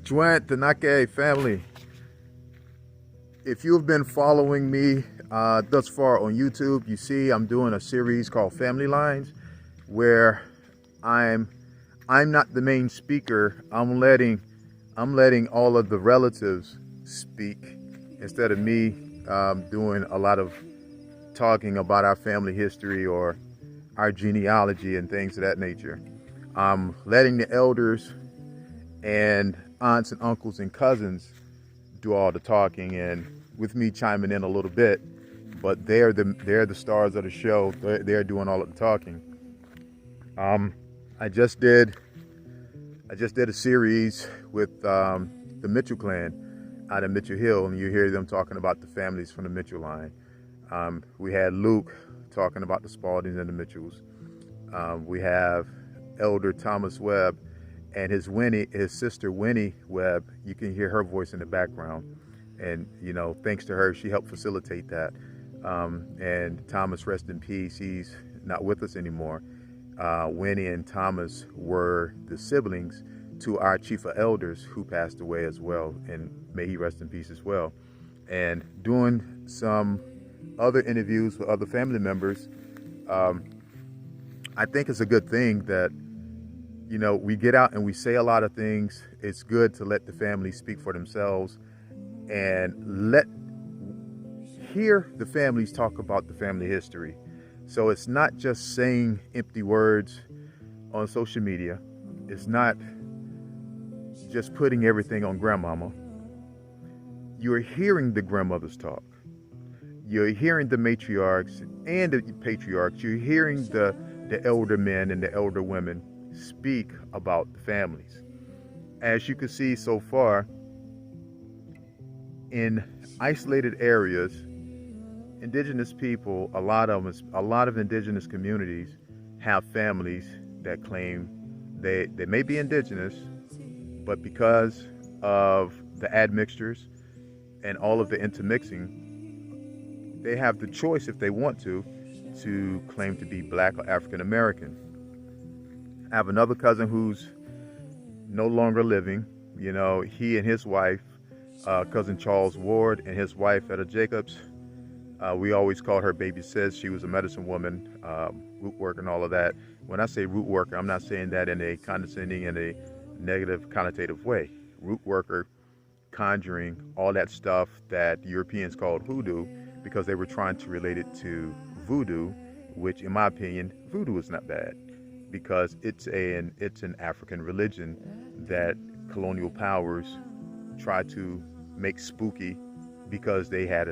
Joint Tanake family, if you've been following me thus far on YouTube, you see I'm doing a series called Family Lines, where I'm not the main speaker. I'm letting all of the relatives speak instead of me doing a lot of talking about our family history or our genealogy and things of that nature. I'm letting the elders and aunts and uncles and cousins do all the talking, and with me chiming in a little bit, but they're the stars of the show. They're doing all of the talking. I just did a series with the Mitchell clan out of Mitchell Hill, and you hear them talking about the families from the Mitchell line. We had Luke talking about the Spaldings and the Mitchells. We have Elder Thomas Webb and his sister Winnie Webb. You can hear her voice in the background, and thanks to her, she helped facilitate that. And Thomas, rest in peace, he's not with us anymore. Winnie and Thomas were the siblings to our chief of elders who passed away as well, and may he rest in peace as well. And doing some other interviews with other family members, I think it's a good thing that we get out and we say a lot of things. It's good to let the family speak for themselves and hear the families talk about the family history. So it's not just saying empty words on social media. It's not just putting everything on grandmama. You're hearing the grandmothers talk. You're hearing the matriarchs and the patriarchs. You're hearing the elder men and the elder women speak about the families. As you can see so far, in isolated areas, indigenous people, a lot of indigenous communities have families that claim they may be indigenous, but because of the admixtures and all of the intermixing, they have the choice, if they want to claim to be Black or African American. I have another cousin who's no longer living. He and his wife, cousin Charles Ward, and his wife Etta Jacobs, we always called her Baby Sis. She was a medicine woman, root work and all of that. When I say root worker, I'm not saying that in a condescending and a negative connotative way. Root worker, conjuring, all that stuff that Europeans called hoodoo, because they were trying to relate it to voodoo, which in my opinion, voodoo is not bad, because it's an African religion that colonial powers try to make spooky because they had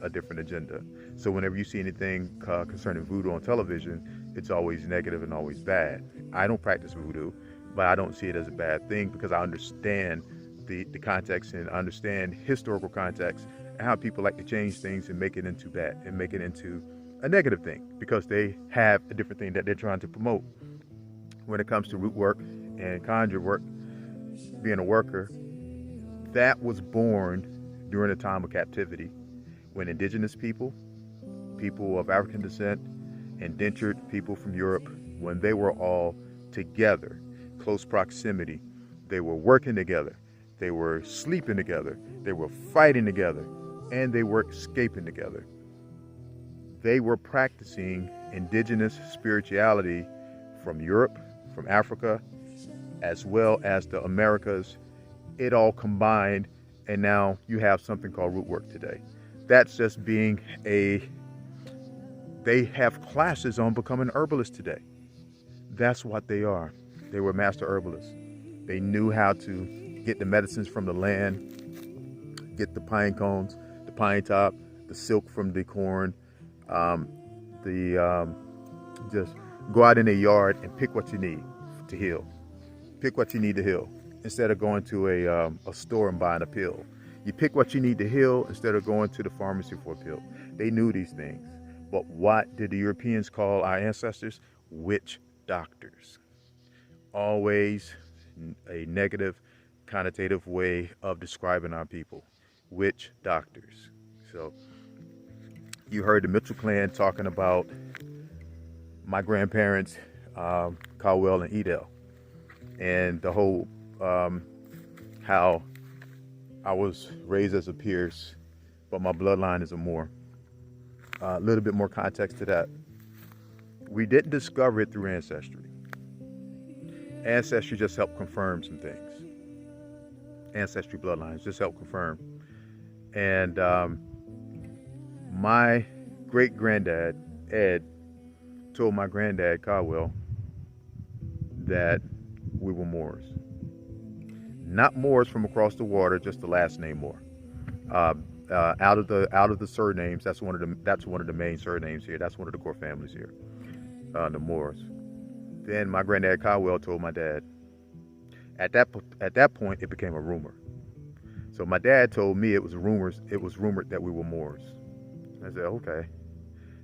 a different agenda. So whenever you see anything concerning voodoo on television, it's always negative and always bad. I don't practice voodoo, but I don't see it as a bad thing because I understand the context and understand historical context and how people like to change things and make it into bad and make it into a negative thing because they have a different thing that they're trying to promote. When it comes to root work and conjure work, being a worker, that was born during a time of captivity when indigenous people of African descent, indentured people from Europe, when they were all together, close proximity, they were working together, they were sleeping together, they were fighting together, and they were escaping together. They were practicing indigenous spirituality from Europe, from Africa, as well as the Americas. It all combined, and now you have something called root work today. That's just being they have classes on becoming herbalists today. That's what they are. They were master herbalists. They knew how to get the medicines from the land, get the pine cones, the pine top, the silk from the corn, just go out in a yard and pick what you need to heal. Pick what you need to heal instead of going to a store and buying a pill. You pick what you need to heal instead of going to the pharmacy for a pill. They knew these things. But what did the Europeans call our ancestors? Witch doctors. Always a negative, connotative way of describing our people. Witch doctors. So you heard the Mitchell clan talking about my grandparents, Caldwell and Edel, and the whole how I was raised as a Pierce, but my bloodline is a Moore. A little bit more context to that. We didn't discover it through ancestry. Ancestry just helped confirm some things. Ancestry bloodlines just helped confirm. And my great granddad, Ed, told my granddad, Caldwell, that we were Moors. Not Moors from across the water, just the last name Moore. Out of the surnames, that's one of the main surnames here. That's one of the core families here, the Moors. Then my granddad Caldwell told my dad. At that point, it became a rumor. So my dad told me it was rumored that we were Moors. I said, okay.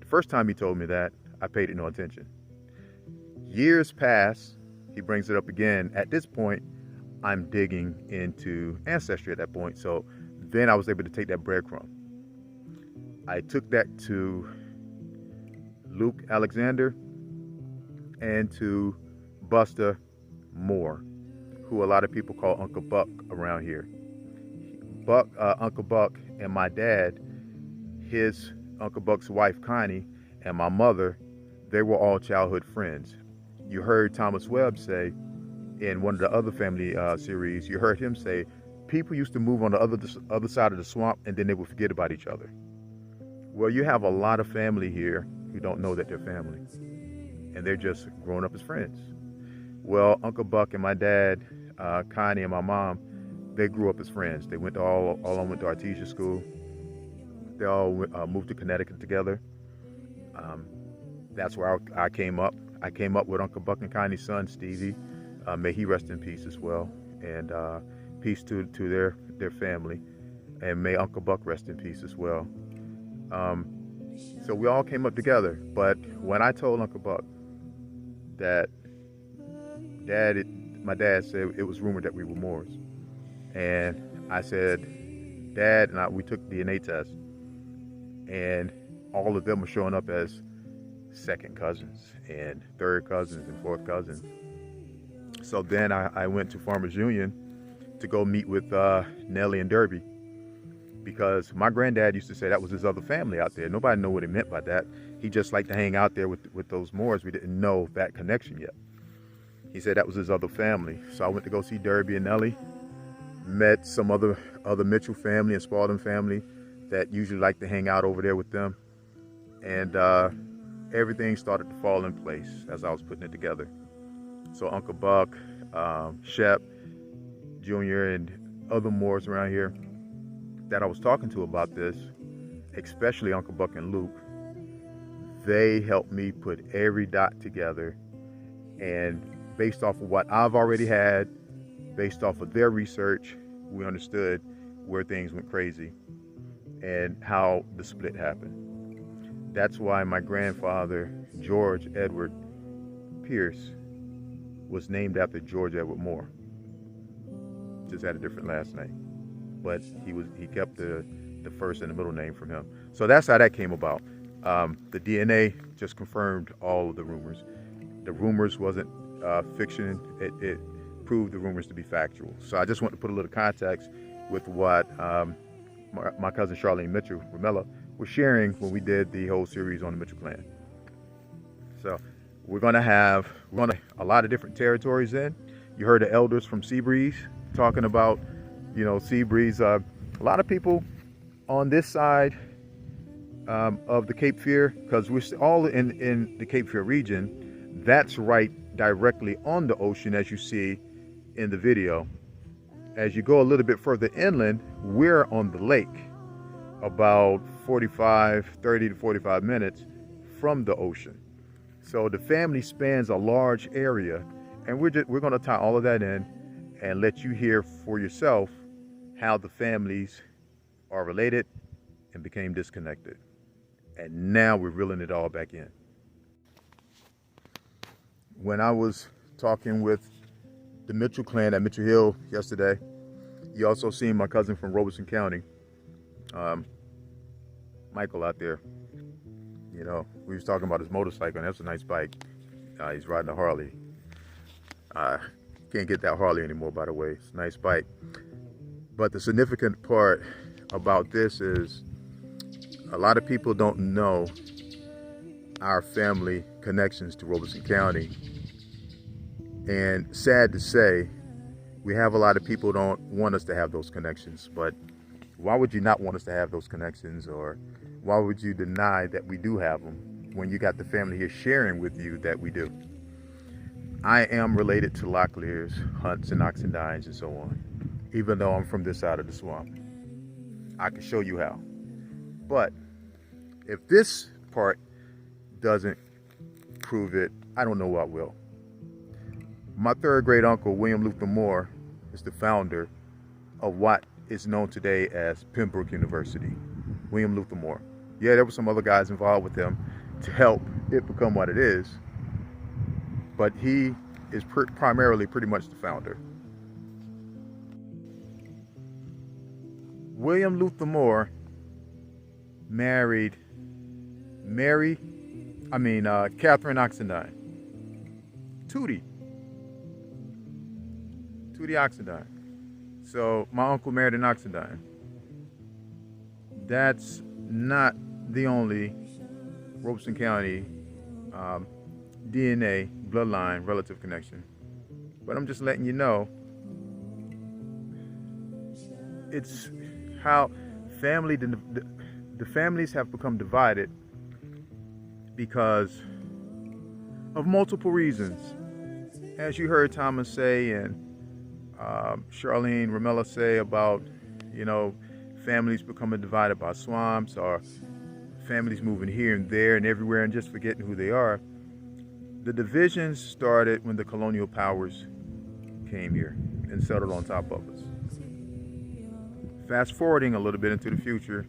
The first time he told me that, I paid it no attention. Years pass, he brings it up again. At this point, I'm digging into ancestry at that point. So then I was able to take that breadcrumb. I took that to Luke Alexander and to Buster Moore, who a lot of people call Uncle Buck around here. Uncle Buck and my dad, his Uncle Buck's wife Connie, and my mother, they were all childhood friends. You heard Thomas Webb say in one of the other family series, you heard him say, people used to move on the other side of the swamp and then they would forget about each other. Well, you have a lot of family here who don't know that they're family, and they're just growing up as friends. Well, Uncle Buck and my dad, Connie and my mom, they grew up as friends. They went to all went to Artesia School. They all moved to Connecticut together. That's where I came up. I came up with Uncle Buck and Connie's son, Stevie. May he rest in peace as well. And peace to their family. And may Uncle Buck rest in peace as well. So we all came up together. But when I told Uncle Buck that my dad said it was rumored that we were Moors. And I said, Dad, and we took DNA tests. And all of them were showing up as second cousins and third cousins and fourth cousins. So then I went to Farmers Union to go meet with Nellie and Derby, because my granddad used to say that was his other family out there. Nobody knew what he meant by that. He just liked to hang out there with those Moors. We didn't know that connection yet. He said that was his other family. So I went to go see Derby and Nellie, met some other Mitchell family and Spalding family that usually like to hang out over there with them. And everything started to fall in place as I was putting it together. So Uncle Buck, Shep, Jr., and other Moors around here that I was talking to about this, especially Uncle Buck and Luke, they helped me put every dot together. And based off of what I've already had, based off of their research, we understood where things went crazy and how the split happened. That's why my grandfather, George Edward Pierce, was named after George Edward Moore. Just had a different last name, but he kept the first and the middle name from him. So that's how that came about. The DNA just confirmed all of the rumors. The rumors wasn't fiction. It proved the rumors to be factual. So I just want to put a little context with what my cousin Charlene Mitchell, Ramella, was sharing when we did the whole series on the Mitchell clan. So we're going to have a lot of different territories in. You heard the elders from Seabreeze talking about, Seabreeze. A lot of people on this side of the Cape Fear, because we're all in the Cape Fear region, that's right directly on the ocean, as you see in the video. As you go a little bit further inland, we're on the lake, about 30 to 45 minutes from the ocean. So the family spans a large area, and we're going to tie all of that in and let you hear for yourself how the families are related and became disconnected. And now we're reeling it all back in. When I was talking with the Mitchell clan at Mitchell Hill yesterday, you also seen my cousin from Robeson County, Michael, out there. We was talking about his motorcycle, and that's a nice bike. He's riding a Harley. Can't get that Harley anymore, by the way. It's a nice bike. But the significant part about this is a lot of people don't know our family connections to Robeson County. And sad to say, we have a lot of people who don't want us to have those connections. But why would you not want us to have those connections? Or why would you deny that we do have them when you got the family here sharing with you that we do? I am related to Locklears, Hunts, and Oxendines, and so on, even though I'm from this side of the swamp. I can show you how. But if this part doesn't prove it, I don't know what will. My third great uncle, William Luther Moore, is the founder of what is known today as Pembroke University. William Luther Moore. Yeah, there were some other guys involved with him to help it become what it is, but he is primarily pretty much the founder. William Luther Moore married Catherine Oxendine. Tootie Oxendine. So my uncle married an Oxendine. That's not the only Robeson County DNA, bloodline, relative connection. But I'm just letting you know, it's how the families have become divided because of multiple reasons. As you heard Thomas say and Charlene Ramella say about, families becoming divided by swamps or families moving here and there and everywhere and just forgetting who they are. The divisions started when the colonial powers came here and settled on top of us. Fast forwarding a little bit into the future,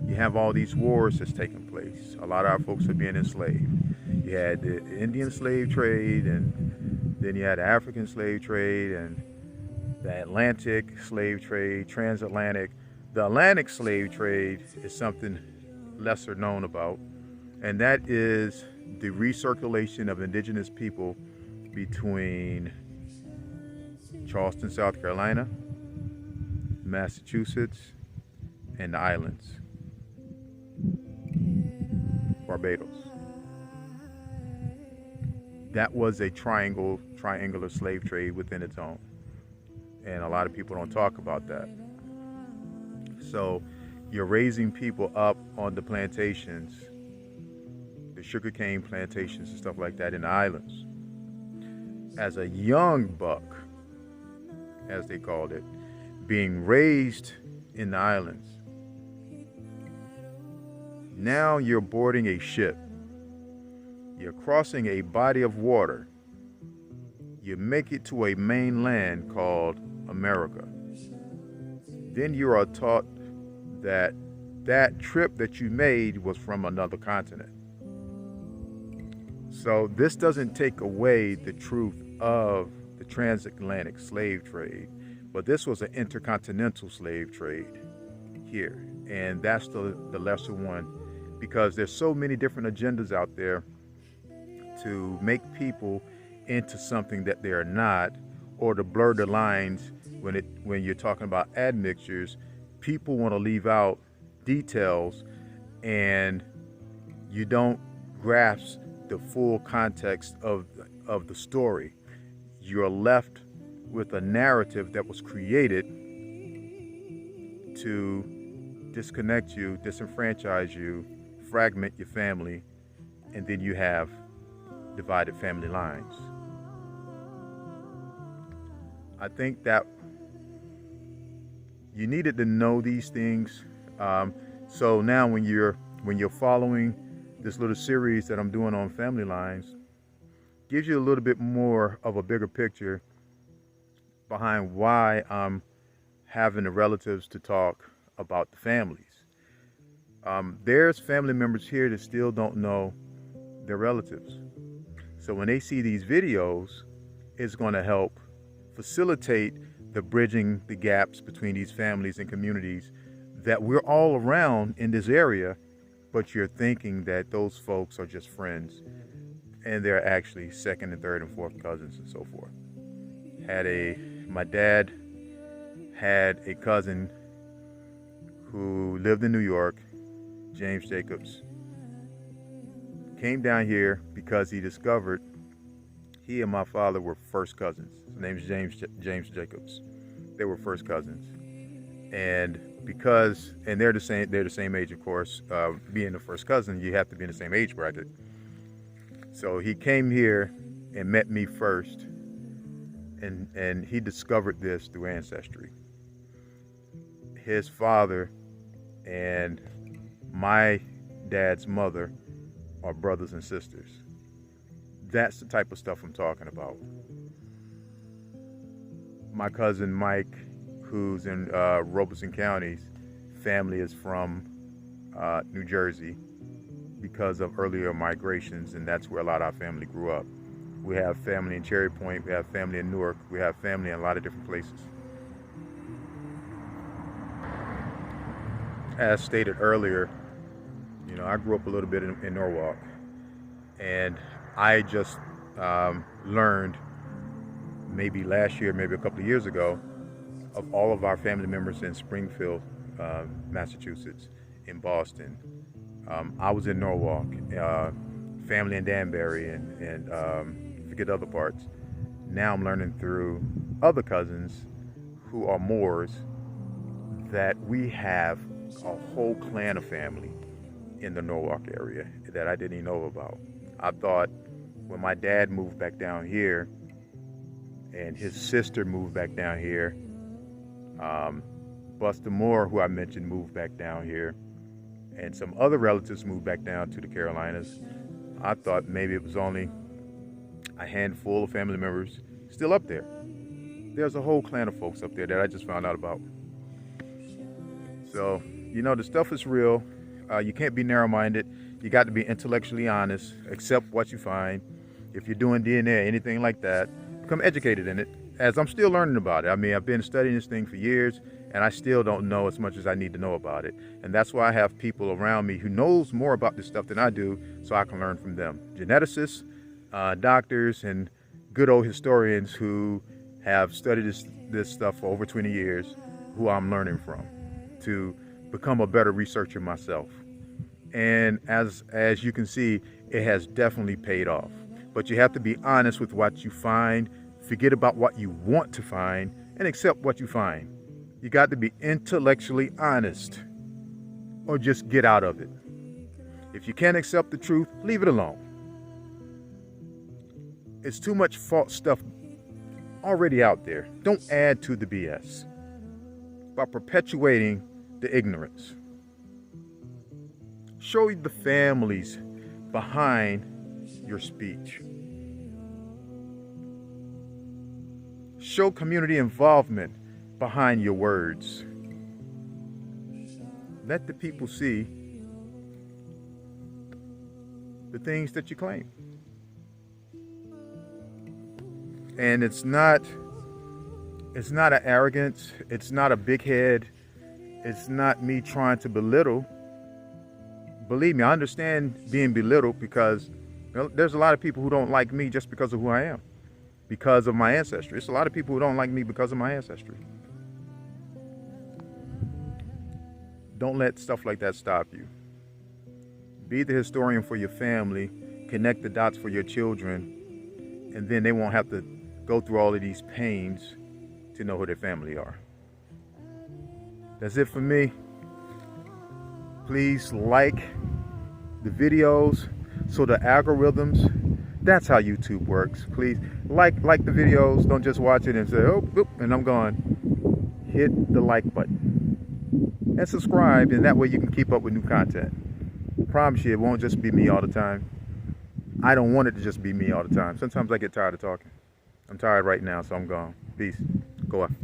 you have all these wars that's taking place. A lot of our folks are being enslaved. You had the Indian slave trade, and then you had the African slave trade, and the Atlantic slave trade, transatlantic. The Atlantic slave trade is something lesser known about, and that is the recirculation of indigenous people between Charleston, South Carolina, Massachusetts, and the islands, Barbados. That was a triangular slave trade within its own, and a lot of people don't talk about that. So you're raising people up on the plantations, the sugarcane plantations and stuff like that in the islands. As a young buck, as they called it, being raised in the islands. Now you're boarding a ship. You're crossing a body of water. You make it to a mainland called America. Then you are taught that that trip that you made was from another continent. So this doesn't take away the truth of the transatlantic slave trade, but this was an intercontinental slave trade here, and that's the lesser one, because there's so many different agendas out there to make people into something that they are not, or to blur the lines when you're talking about admixtures. People want to leave out details, and you don't grasp the full context of the story. You're left with a narrative that was created to disconnect you, disenfranchise you, fragment your family, and then you have divided family lines. I think that you needed to know these things. So now when you're following this little series that I'm doing on family lines, gives you a little bit more of a bigger picture behind why I'm having the relatives to talk about the families. There's family members here that still don't know their relatives. So when they see these videos, it's going to help facilitate the bridging the gaps between these families and communities that we're all around in this area, but you're thinking that those folks are just friends, and they're actually second and third and fourth cousins and so forth. My dad had a cousin who lived in New York, James Jacobs. Came down here because he discovered he and my father were first cousins. His name is James Jacobs. They were first cousins, and they're the same age, of course. Being the first cousin, you have to be in the same age bracket. So he came here and met me first, and he discovered this through ancestry. His father and my dad's mother are brothers and sisters. That's the type of stuff I'm talking about. My cousin Mike, who's in Robeson County's family is from New Jersey because of earlier migrations, and that's where a lot of our family grew up. We have family in Cherry Point, we have family in Newark, we have family in a lot of different places. As stated earlier, I grew up a little bit in Norwalk, and I just learned maybe last year, maybe a couple of years ago, of all of our family members in Springfield, Massachusetts, in Boston. I was in Norwalk, family in Danbury, and forget other parts. Now I'm learning through other cousins who are Moors that we have a whole clan of family in the Norwalk area that I didn't even know about. I thought when my dad moved back down here and his sister moved back down here, Buster Moore, who I mentioned, moved back down here, and some other relatives moved back down to the Carolinas. I thought maybe it was only a handful of family members still up there. There's a whole clan of folks up there that I just found out about. So, the stuff is real. You can't be narrow-minded. You got to be intellectually honest, accept what you find. If you're doing DNA, anything like that, become educated in it, as I'm still learning about it. I mean, I've been studying this thing for years, and I still don't know as much as I need to know about it. And that's why I have people around me who knows more about this stuff than I do, so I can learn from them. Geneticists, doctors, and good old historians who have studied this stuff for over 20 years, who I'm learning from to become a better researcher myself. And as you can see, it has definitely paid off. But you have to be honest with what you find, forget about what you want to find, and accept what you find. You got to be intellectually honest, or just get out of it. If you can't accept the truth, leave it alone. It's too much false stuff already out there. Don't add to the BS by perpetuating the ignorance. Show the families behind your speech. Show community involvement behind your words. Let the people see the things that you claim. And it's not an arrogance, it's not a big head, it's not me trying to belittle. Believe me, I understand being belittled because there's a lot of people who don't like me just because of who I am, because of my ancestry. It's a lot of people who don't like me because of my ancestry. Don't let stuff like that stop you. Be the historian for your family, connect the dots for your children, and then they won't have to go through all of these pains to know who their family are. That's it for me. Please like the videos so the algorithms, that's how YouTube works. Please like the videos. Don't just watch it and say, oh, boop, and I'm gone. Hit the like button and subscribe, and that way you can keep up with new content. I promise you, it won't just be me all the time. I don't want it to just be me all the time. Sometimes I get tired of talking. I'm tired right now, so I'm gone. Peace. Go on.